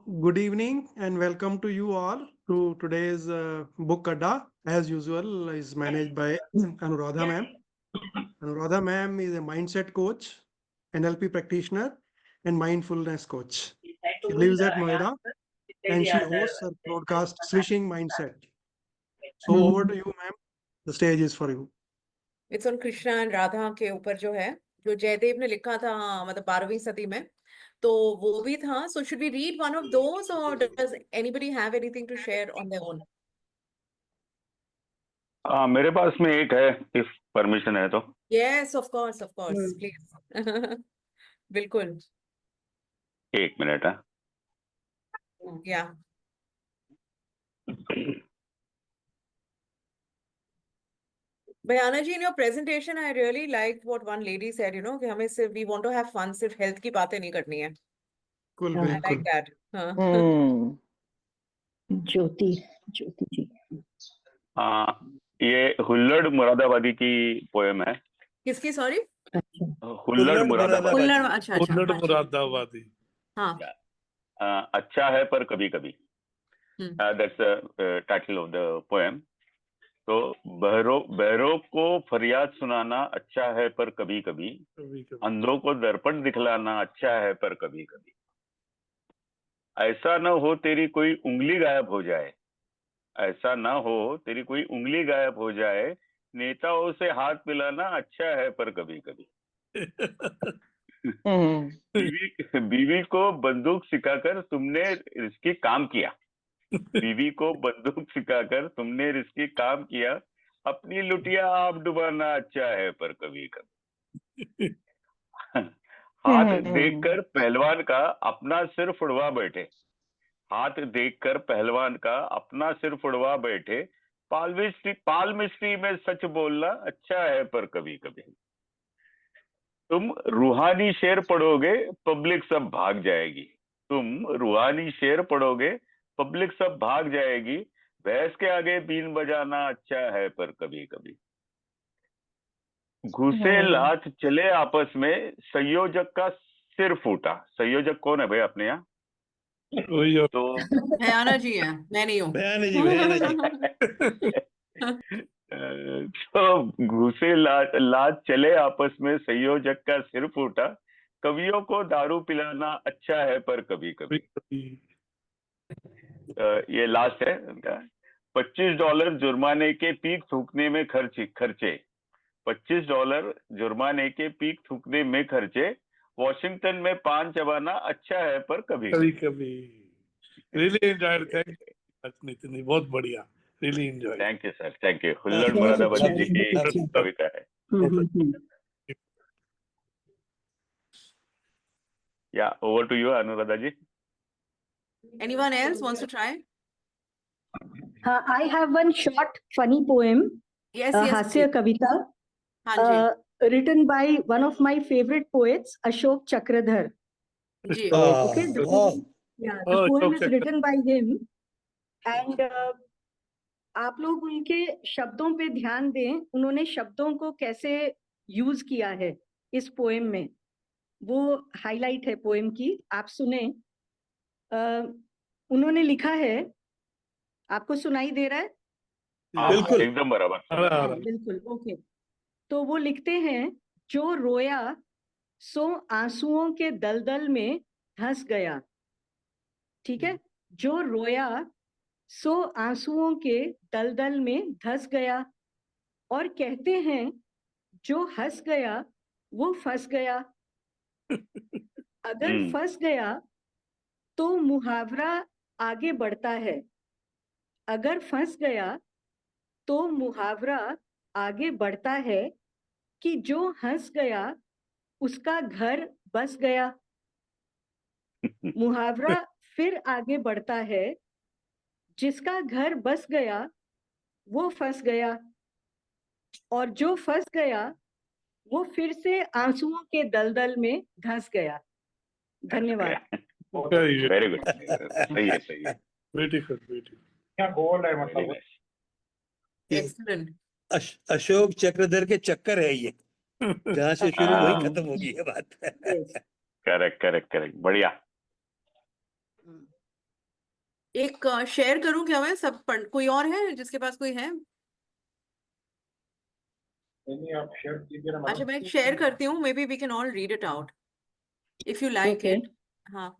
Good evening and welcome to you all to today's book Adda. As usual, is managed by Anuradha ma'am. Anuradha ma'am is a mindset coach, NLP practitioner, and mindfulness coach. She lives at Noida and she hosts her broadcast Swishing Mindset. So over to you, ma'am. The stage is for you. It's on Krishna and Radha के ऊपर जो है, जो जयदेव ने लिखा था, मतलब 12वीं सदी में, तो वो भी था. So should we read one of those or does anybody have anything to share on their own? मेरे पास में एक है, इफ परमिशन है तो. Yes, of course please. बिल्कुल. एक मिनट है. या Bhayana ji, in your presentation, I really liked what one lady said, कि हमें सिर्फ we want to have fun, सिर्फ health की बातें नहीं करनी है. Cool, I like that. ज्योति जी. ये हुल्लड़ मुरादाबादी की पोएम है. किसकी? सॉरी, हुल्लड़ मुरादाबादी. हुल्लड़. अच्छा. हुल्लड़ मुरादाबादी. हाँ. अच्छा है पर कभी कभी. That's the title of the poem. तो बहरों को फरियाद सुनाना अच्छा है पर कभी कभी, अंधों को दर्पण दिखलाना अच्छा है पर कभी कभी. ऐसा न हो तेरी कोई उंगली गायब हो जाए, ऐसा ना हो तेरी कोई उंगली गायब हो जाए, नेताओं से हाथ मिलाना अच्छा है पर कभी कभी. बीवी को बंदूक सिखाकर तुमने रिस्की काम किया, बीवी को बंदूक सिखाकर तुमने रिस्की काम किया, अपनी लुटिया आप डुबाना अच्छा है पर कभी कभी. हाथ देखकर पहलवान का अपना सिर फुड़वा बैठे, हाथ देखकर पहलवान का अपना सिर फुड़वा बैठे, पाल मिस्ट्री में सच बोलना अच्छा है पर कभी कभी. तुम रूहानी शेर पढ़ोगे पब्लिक सब भाग जाएगी, तुम रूहानी शेर पढ़ोगे पब्लिक सब भाग जाएगी, भैंस के आगे बीन बजाना अच्छा है पर कभी कभी. घुसे लात चले आपस में, संयोजक का सिर फूटा. संयोजक कौन है भाई अपने यहाँ? तो भयाना जी है, मैं नहीं हूँ. भयाना जी. तो घुसे लात चले आपस में, संयोजक का सिर फूटा, कवियों को दारू पिलाना अच्छा है पर कभी कभी. ये लास्ट है उनका. $25 जुर्माने के पीक थूकने में खर्चे, $25 जुर्माने के पीक थूकने में खर्चे, वॉशिंगटन में पान चबाना अच्छा है पर कभी कभी. Really enjoyed. Thank you Nitin, बहुत बढ़िया. Really enjoyed. Thank you sir, thank you. Hullad Moradabadi ji की कविता है. या over to you Anuradha ji. Anyone else wants to try? I have one short funny poem. Yes. हास्य कविता. हाँ जी. Written by one of my favorite poets, Ashok Chakradhar. Ji. Okay. The poem is written by him. And आप लोग उनके शब्दों पे ध्यान दें, उन्होंने शब्दों को कैसे यूज किया है इस पोएम में, वो हाईलाइट है पोएम की. आप सुने. उन्होंने लिखा है, आपको सुनाई दे रहा है? बिल्कुल, एकदम बराबर. बिल्कुल. ओके. तो वो लिखते हैं, जो रोया सो आंसुओं के दलदल में धंस गया. ठीक है. जो रोया सो आंसुओं के दलदल में धंस गया, और कहते हैं जो हंस गया वो फंस गया. अगर फंस गया तो मुहावरा आगे बढ़ता है, अगर फंस गया तो मुहावरा आगे बढ़ता है, कि जो हंस गया उसका घर बस गया. मुहावरा फिर आगे बढ़ता है, जिसका घर बस गया वो फंस गया, और जो फंस गया वो फिर से आंसुओं के दलदल में धंस गया. धन्यवाद. Very good. सही है. ब्यूटीफुल. क्या गोल्ड है मतलब. Excellent. अशोक चक्रधर के चक्कर है ये, जहाँ से शुरू वही खत्म होगी ये बात. करेक्ट. बढ़िया. एक शेयर करूं क्या मैं सब पढ़, कोई और है जिसके पास कोई है? नहीं आप शेयर कीजिए ना अच्छा मैडम। मैं शेयर करती हूँ, maybe we can all read it out if you like Okay. It. हाँ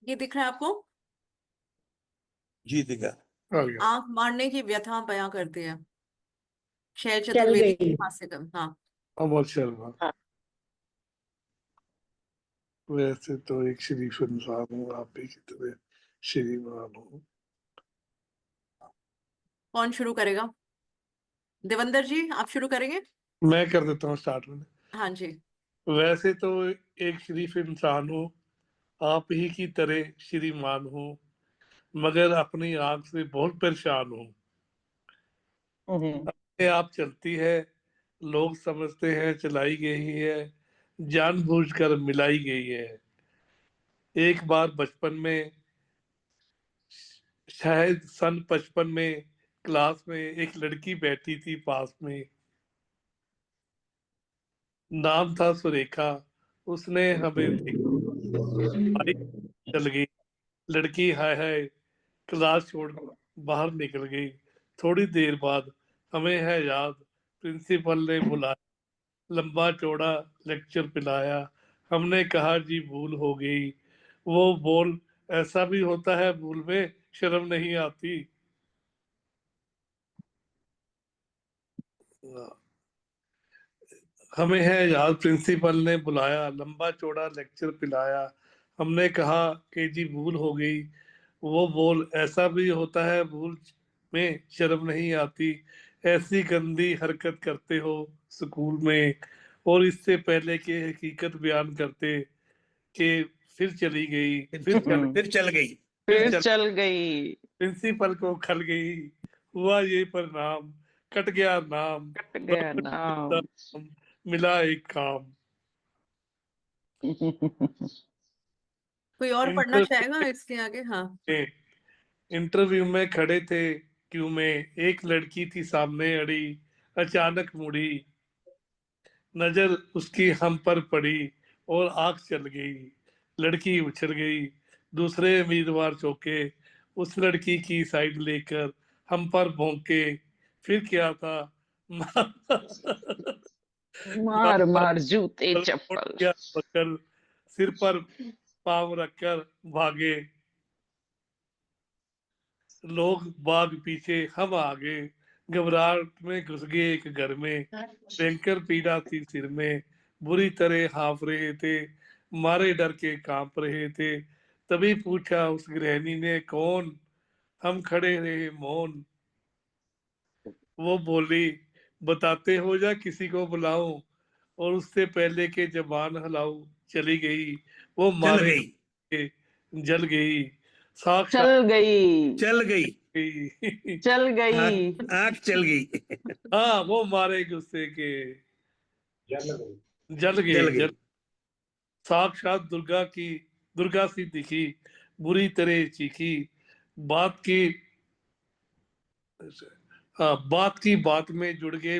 ये दिख रहा है आपको? जी दिखा। आ गया। आंख मारने की व्यथा बयां करती है, शैल चल चतुर्वेदी गई। की हास्य कवि। हाँ अमर शर्मा। वैसे तो एक शरीफ इंसान हूँ, आप ही की तरह श्रीमान हूँ। कौन शुरू करेगा? देवेंद्र जी आप शुरू करेंगे? मैं कर देता हूँ स्टार्ट में। हाँ जी। वैसे तो एक शरीफ इंसान हूँ, आप ही की तरह श्रीमान हूँ, मगर अपनी आंख से बहुत परेशान हूँ। अपने आप चलती है, लोग समझते हैं चलाई गई है, जानबूझकर मिलाई गई है। एक बार बचपन में, शायद सन 55 में, क्लास में एक लड़की बैठी थी पास में। नाम था सुरेखा। उसने हमें देखा, चल गई। लड़की हाय हाय क्लास छोड़ बाहर निकल गई। थोड़ी देर बाद हमें है याद, प्रिंसिपल ने बुलाया, लंबा चौड़ा लेक्चर पिलाया। हमने कहा जी भूल हो गई। वो बोल, ऐसा भी होता है भूल में, शर्म नहीं आती। हमें है याद, प्रिंसिपल ने बुलाया, लंबा चौड़ा लेक्चर पिलाया। हमने कहा कि जी भूल हो गई। वो बोल, ऐसा भी होता है भूल में, शर्म नहीं आती। ऐसी गंदी हरकत करते हो स्कूल में। और इससे पहले कि हकीकत बयान करते कि फिर चली गई, फिर चल गई। फिर फिर चल चल गई। प्रिंसिपल को खल गई। हुआ ये परिणाम, कट गया नाम, कट गया नौकरी का नाम। नाम, मिला एक काम। कोई और पढ़ना चाहेगा इसके आगे? हाँ इंटरव्यू में खड़े थे क्यू में, एक लड़की थी सामने अड़ी। अचानक मुड़ी, नजर उसकी हम पर पड़ी, और आंख चल गई। लड़की उछल गई। दूसरे उम्मीदवार चौंके, उस लड़की की साइड लेकर हम पर भौंके। फिर क्या था, मार मार मार जूते उड़ चप्पल। गया पकड़, सिर पर पाँव रखकर भागे। लोग बाग पीछे, हम आगे। घबराहट में घुस गए एक घर में, भयंकर पीड़ा थी सिर में। बुरी तरह हाँफ रहे थे, मारे डर के कांप रहे थे। तभी पूछा उस गृहिणी ने, कौन? हम खड़े रहे मौन। वो बोली, बताते हो या किसी को बुलाऊं? और उससे पहले के जबान हलाऊं, चली गई। वो चल मारे गई। के जल गई, साक्षात चल गई। चल गई। गई। चल गई। आंख आंख चल गई। हाँ वो मारे गुस्से के जल गई। जल गए जल जल। गई। साक्षात दुर्गा सी दिखी, बुरी तरह चीखी। बात की हाँ, बात की बात में जुड़ गए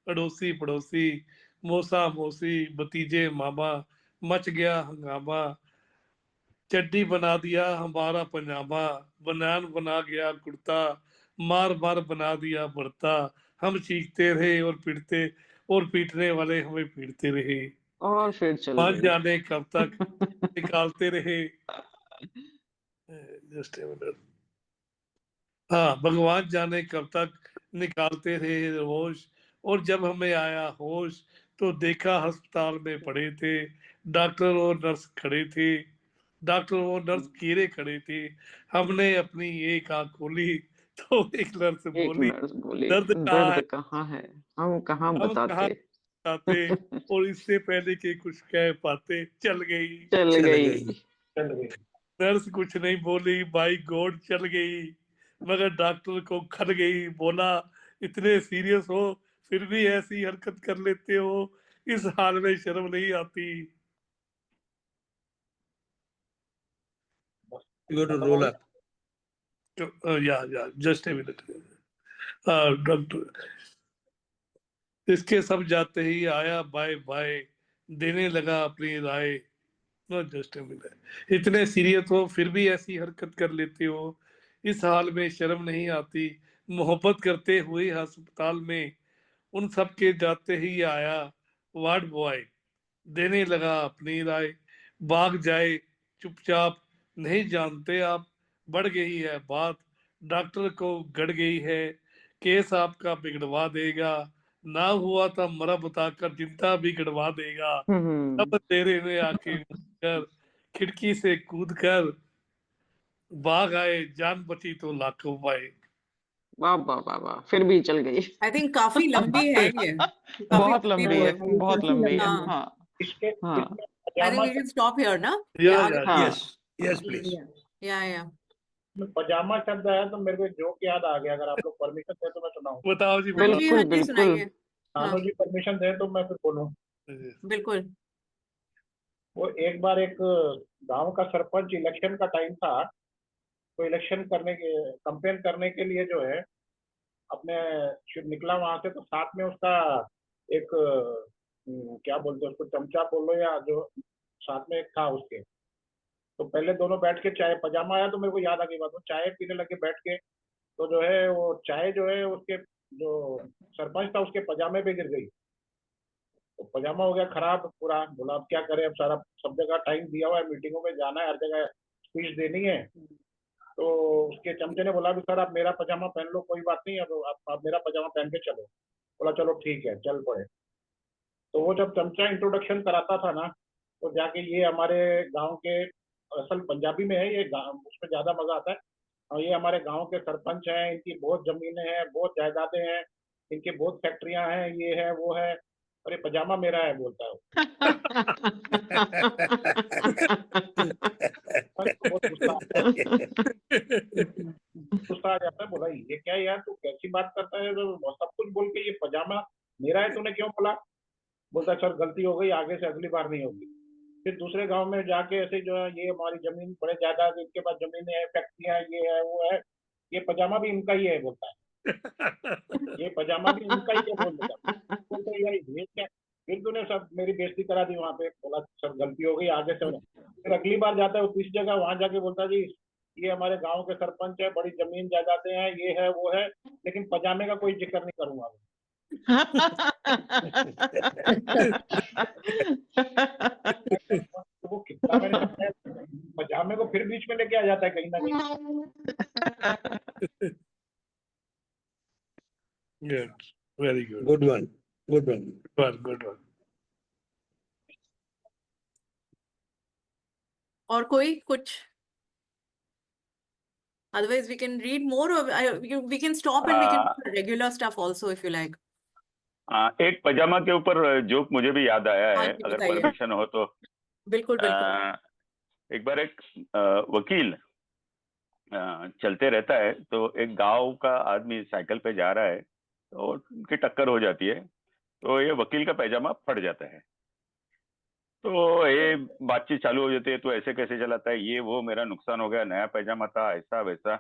अड़ोसी पड़ोसी, मौसा मौसी, भतीजे मामा। मच गया हंगामा, चड्डी बना दिया हमारा पजामा, बनियान बना गया कुर्ता, मार मार बना दिया भरता। हम चीखते रहे और पीटने वाले हमें पीटते रहे। और फिर चल मान गई। जाने कब तक निकालते रहे। जस्ट हाँ, भगवान जाने कब तक निकालते रहे होश। और जब हमें आया होश, तो देखा अस्पताल में पड़े थे, डॉक्टर और नर्स खड़े थे। डॉक्टर और नर्स कीड़े खड़े थे। हमने अपनी एक आंख खोली, तो एक नर्स एक बोली, नर्स बोली, दर्द कहाँ दर्द है? कहाँ है, हम कहाँ हम कहाँ बताते। बताते? और इससे पहले कि कुछ कह पाते, चल गई। चल चल गई। गई। चल गई। नर्स कुछ नहीं बोली, बाई गॉड चल गई। मगर डॉक्टर को खल गई। बोला, इतने सीरियस हो फिर भी ऐसी हरकत कर लेते हो, इस हाल में शर्म नहीं आती। You got to roll up. या जस्ट ए मिनट। डॉक्टर इसके सब जाते ही आया बाय बाय, देने लगा अपनी राय। नो जस्ट इतने सीरियस हो फिर भी ऐसी हरकत कर लेते हो, इस हाल में शर्म नहीं आती, मोहब्बत करते हुए अस्पताल में उन सब के जाते ही आया वार्ड बॉय, देने लगा अपनी राय। भाग जाए चुपचाप, नहीं जानते आप, बढ़ गई है बात, डॉक्टर को गड़ गई है, केस आपका बिगड़वा देगा, ना हुआ था मरा बताकर चिंता भी गड़वा देगा। तब तेरे में आके कर खिड़की से कूद कर भाग आए, जान बची तो लाखों पाए। वाह वाह वाह वाह, फिर भी चल गई। आई थिंक काफी लंबी है ये, काफी बहुत लंबी है, बहुत लंबी है। हाँ, हाँ इसके हाँ इसमें आई थिंक पजामा वी कैन स्टॉप हियर ना, या या आगे, हाँ यस यस प्लीज। या पजामा शब्द आया तो मेरे को एक जोक याद आ गया, अगर आप लोग परमिशन दे तो मैं सुनाऊं। बताओ जी, हाँ जी, बताओ। हाँ बिल्कुल जी, बिल्कुल। सुनाइए। हाँ, नानू जी परमिशन दे तो मैं फिर बोलूं। बिल्कुल। वो एक बार एक गांव का सरपंच, इलेक्शन का टाइम था, तो इलेक्शन करने के कंपेन करने के लिए जो है अपने निकला वहां से, तो साथ में उसका एक क्या बोलते हैं उसको, चमचा बोलो या जो साथ में एक था उसके। तो पहले दोनों बैठ के चाय, पजामा आया तो मेरे को याद आ गई बात, वो चाय पीने लगे बैठ के, तो जो है वो चाय जो है उसके जो सरपंच था उसके पजामे पे गिर गई। तो पजामा हो गया खराब पूरा, बोला अब क्या करें, अब सारा सब जगह टाइम दिया हुआ है, मीटिंगों में जाना है, हर जगह स्पीच देनी है। तो उसके चमचे ने बोला भी सर आप मेरा पजामा पहन लो, कोई बात नहीं, अब आप मेरा पजामा पहन के चलो। बोला चलो ठीक है, चल पड़े। तो वो जब चमचा इंट्रोडक्शन कराता था ना, तो जाके ये हमारे गांव के, असल पंजाबी में है ये, उसमें ज्यादा मजा आता है। और ये हमारे गांव के सरपंच हैं, इनकी बहुत जमीनें हैं, बहुत जायदादें हैं, इनकी बहुत फैक्ट्रियां हैं, ये है वो है, और ये पजामा मेरा है, बोलता है वो। सरपंच को बहुत गुस्सा आता है, गुस्सा आ जाता है, बोला ये क्या यार, तू कैसी बात करता है, तो सब कुछ बोल के ये पजामा मेरा है तूने क्यों बोला। बोलता है सर गलती हो गई, आगे से अगली बार नहीं होगी। फिर दूसरे गांव में जाके ऐसे जो है, ये हमारी जमीन बड़े ज्यादा, इनके पास जमीनें हैं, फैक्ट्रियां, ये है वो है, ये पजामा भी इनका ही है, बोलता है ये पजामा भी इनका ही है, बोल देता है। बोलता है यार ये क्या, फिर तूने सब मेरी बेइज्जती करा दी वहां पे। बोला सर गलती हो गई, आगे से फिर अगली बार जाता है वो तीसरी जगह, वहां जाके बोलता है जी ये हमारे गांव के सरपंच है, बड़ी जमीन जायदादें हैं, ये है वो है, लेकिन पजामे का कोई जिक्र नहीं करूंगा। तो वो कितना मैंने समझाया, पजामे को फिर बीच में लेके आ जाता है कहीं ना कहीं। Very good, good one, good one. Good one. और कोई कुछ? Otherwise, we can read more, or we can stop and we can do regular stuff also if you like. एक पजामा के ऊपर जोक मुझे भी याद आया हाँ है, जी, अगर बताइए। परमिशन हो तो। बिल्कुल बिल्कुल। एक बार एक वकील चलते रहता है, तो एक गांव का आदमी साइकिल पे जा रहा है, तो उनकी टक्कर हो जाती है, तो ये वकील का पैजामा फट जाता है। तो ये बातचीत चालू हो जाती है, तो ऐसे कैसे चलाता है, ये वो, मेरा नुकसान हो गया, नया पैजामा था, ऐसा वैसा।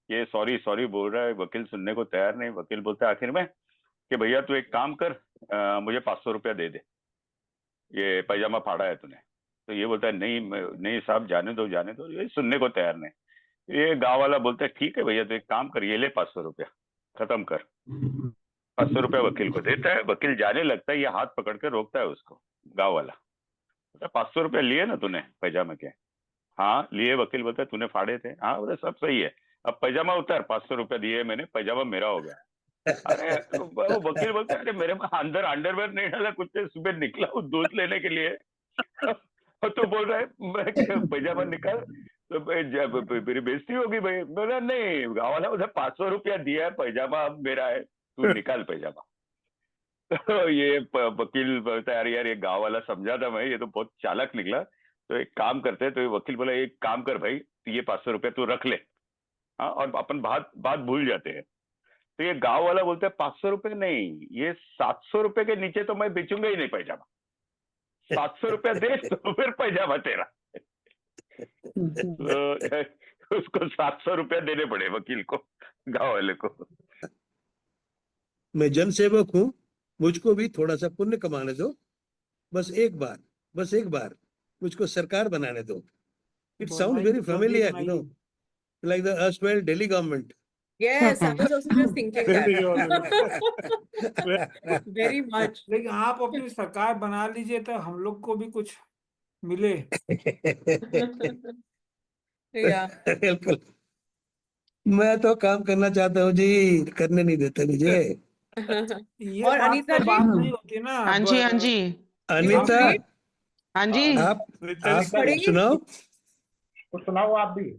ये सॉरी सॉरी बोल रहा है, वकील सुनने को तैयार नहीं। वकील बोलता है आखिर में कि भैया तू एक काम कर, मुझे 500 रुपया दे दे, ये पैजामा फाड़ा है तूने। तो ये बोलता है नहीं नहीं साहब, जाने दो जाने दो, ये सुनने को तैयार नहीं। ये गांव वाला बोलता है ठीक है भैया, तो एक काम कर, ये ले 500 रुपया, खत्म कर। 500 रुपया वकील को देता है, वकील जाने लगता है, ये हाथ पकड़ के रोकता है उसको, गाँव वाला। 500 रुपया लिए ना तूने पैजामे के? हाँ लिए। वकील बोलता है तूने फाड़े थे? हाँ बोले सब सही है, अब पैजामा उतार, 500 रुपया दिए मैंने, पैजामा मेरा हो गया। अरे वो वकील बोलता है अरे मेरे अंदर अंडरवेयर नहीं डाला, कुछ सुबह निकला हूँ दूध लेने के लिए। तो बोल रहा है मैं पैजामा निकाल, तो मेरी बेइज्जती होगी भाई। बोला नहीं, गाँव वाला बोला 500 रुपया दिया है, पैजामा अब मेरा है, तू निकाल पैजामा। तो ये वकील बोलता है यार यार, ये गाँव वाला समझा था मैं, ये तो बहुत चालाक निकला, तो एक काम करते हैं। तो ये वकील बोला एक काम कर भाई, ये 500 रुपया तू रख ले, हाँ, और अपन बात बात भूल जाते हैं। तो ये गांव वाला बोलता है 500 रुपए नहीं, ये 700 रुपए के नीचे तो मैं बेचूंगा ही नहीं पैजामा, 700 रुपया दे तो फिर पैजामा तेरा। तो उसको 700 रुपया देने पड़े वकील को, गांव वाले को। मैं जनसेवक हूँ, मुझको भी थोड़ा सा पुण्य कमाने दो, बस एक बार मुझको सरकार बनाने दो। It sound very familiar, you know, like the erstwhile Delhi government. Yes, I was also just thinking that. Very much. लेकिन आप अपनी सरकार बना लीजिए तो हम लोग को भी कुछ मिले। Yeah. बिल्कुल, मैं तो काम करना चाहता हूँ जी, करने नहीं देते मुझे। ये और बात अनीता तो जी? बात नहीं होती ना। हाँ जी, हाँ जी, अनीता, read? हाँ जी। आप पढ़ेंगी? सुनाओ, कुछ सुनाओ आप भी।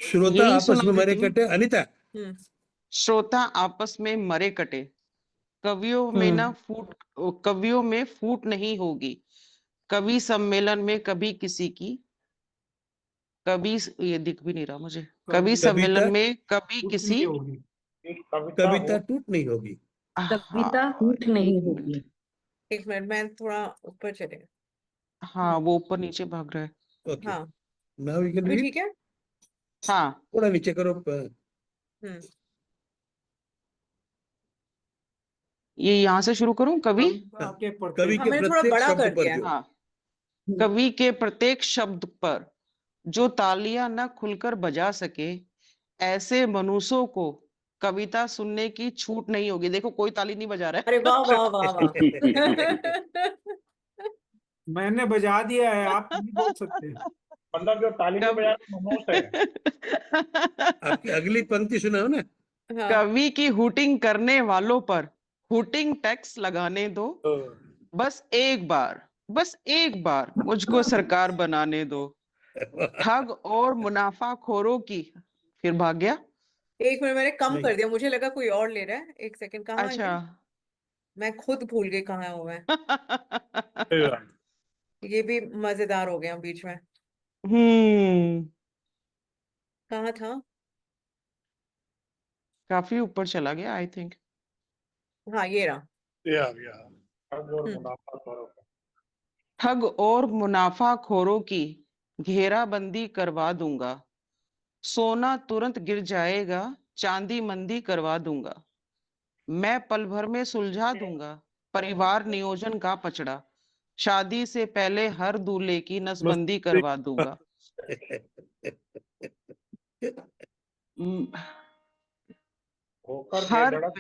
श्रोता यही आपस सुना में मरे देती हूँ। कटे। अनीता, हम्म, श्रोता आपस में मरे कटे, कवियों में ना कवियों में फूट नहीं होगी, कवि सम्मेलन में कभी किसी की, ये दिख भी नहीं रहा मुझे, कवि सम्मेलन में कभी किसी, एक कविता कविता हो, टूट नहीं होगी। कविता हाँ, टूट नहीं एक मिनट। होगी। एक मिनट, मैं थोड़ा ऊपर चले। हाँ, वो ऊपर नीचे भाग रहा है। ओके, हाँ, नाउ यू कैन अभी रीड। ठीक है? हाँ, थोड़ा नीचे करो। हम्म, ये यहाँ से शुरू करूं। कवि, कवि हाँ, के मैंने थोड़ा प्रत्येक बड़ा शब्द कर पर दिया। जो हाँ, कवि के प्रत्येक शब्द पर जो तालियां न खुलकर बजा सके, ऐसे मनुष्यों को कविता सुनने की छूट नहीं होगी। देखो, कोई ताली नहीं बजा रहा अरे वाह वाह वाह वाह। मैंने बजा दिया है, आप नहीं बोल सकते। मतलब जो ताली नहीं बजा रहा मनोज है। आपकी अगली पंक्ति सुनाओ ना। हाँ, कवि की हुटिंग करने वालों पर हुटिंग टैक्स लगाने दो, बस एक बार मुझको सरकार बनाने दो। ठग और मुनाफाखोरों की, फिर भाग गया। एक मिनट, मैंने कम नहीं। कर दिया, मुझे लगा कोई और ले रहा है। एक सेकंड, कहाँ है? अच्छा। मैं खुद भूल गई कहाँ हूँ मैं। ये भी मजेदार हो गया बीच में। कहाँ था? काफी ऊपर चला गया, आई थिंक। हाँ, ये रहा। ठग और मुनाफाखोरों का। ठग और मुनाफाखोरों की घेराबंदी करवा दूंगा, सोना तुरंत गिर जाएगा, चांदी मंदी करवा दूंगा, मैं पल भर में सुलझा दूंगा परिवार नियोजन का पचड़ा, शादी से पहले हर दूल्हे की नसबंदी करवा दूंगा। होकर हर बेधड़क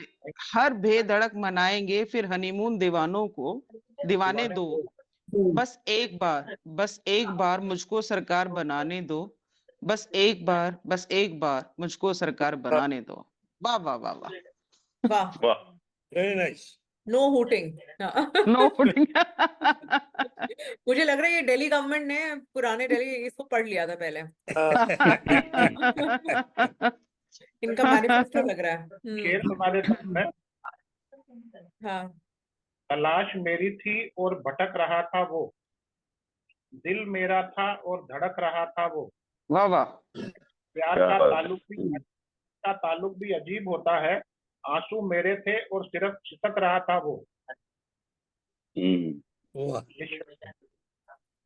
हर बेधड़क मनाएंगे फिर हनीमून दीवाने दो, बस एक बार मुझको सरकार बनाने दो, बस एक बार मुझको सरकार बनाने दो। वाह वाह वाह वाह। वाह, वाह, very nice. No hooting. No मुझे लग रहा है ये दिल्ली गवर्नमेंट ने, पुराने दिल्ली, इसको पढ़ लिया था पहले। इनका मैनिफेस्टो लग रहा है। शेर सुना देता हूं मैं। हाँ, तलाश मेरी थी और भटक रहा था वो, दिल मेरा था और धड़क रहा था वो, वाह वाह। प्यार क्या का बात ताल्लुक भी अजीब होता है, आंसू मेरे थे और सिर्फ छिटक रहा था वो। वाह,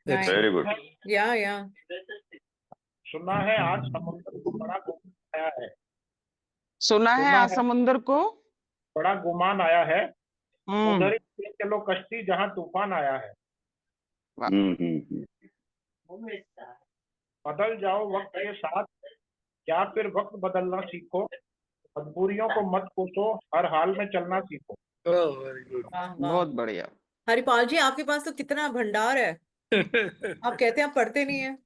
nice. Very good. या सुना है आज समुद्र को बड़ा गुमान आया है, सुना है आज समुंदर को बड़ा गुमान आया है, उधर ही चलो कश्ती जहां तूफान आया है। बदल जाओ वक्त के साथ, क्या फिर वक्त बदलना सीखो, मजबूरियों को मत कोसो, हर हाल में चलना सीखो। वाह वाह। बहुत बढ़िया। हरिपाल जी, आपके पास तो कितना भंडार है। आप कहते हैं आप पढ़ते नहीं है।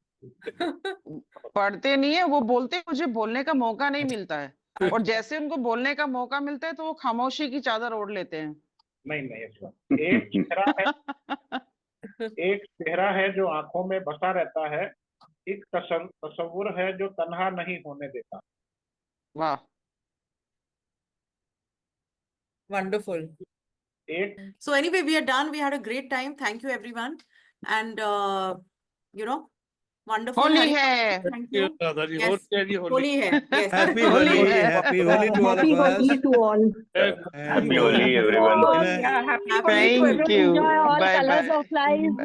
पढ़ते नहीं है, वो बोलते हैं मुझे बोलने का मौका नहीं मिलता है, और जैसे उनको बोलने का मौका मिलता है तो वो खामोशी की चादर ओढ़ लेते हैं। नहीं, एक चेहरा है जो आंखों में बसा रहता है, एक तस्वुर है जो तन्हा नहीं होने देता। वाह। Wonderful. So anyway, we are done. We had a great time. Thank you, everyone. And, wonderful. Holi है। Thank you. दादाजी, Yes. होली होली है. Yes. हैप्पी होली होली, है। Happy Holi to all Happy of Holi us. to all. Happy Holi everyone. Happy Holi to Thank everyone. you. Enjoy all Bye colors bye. of life.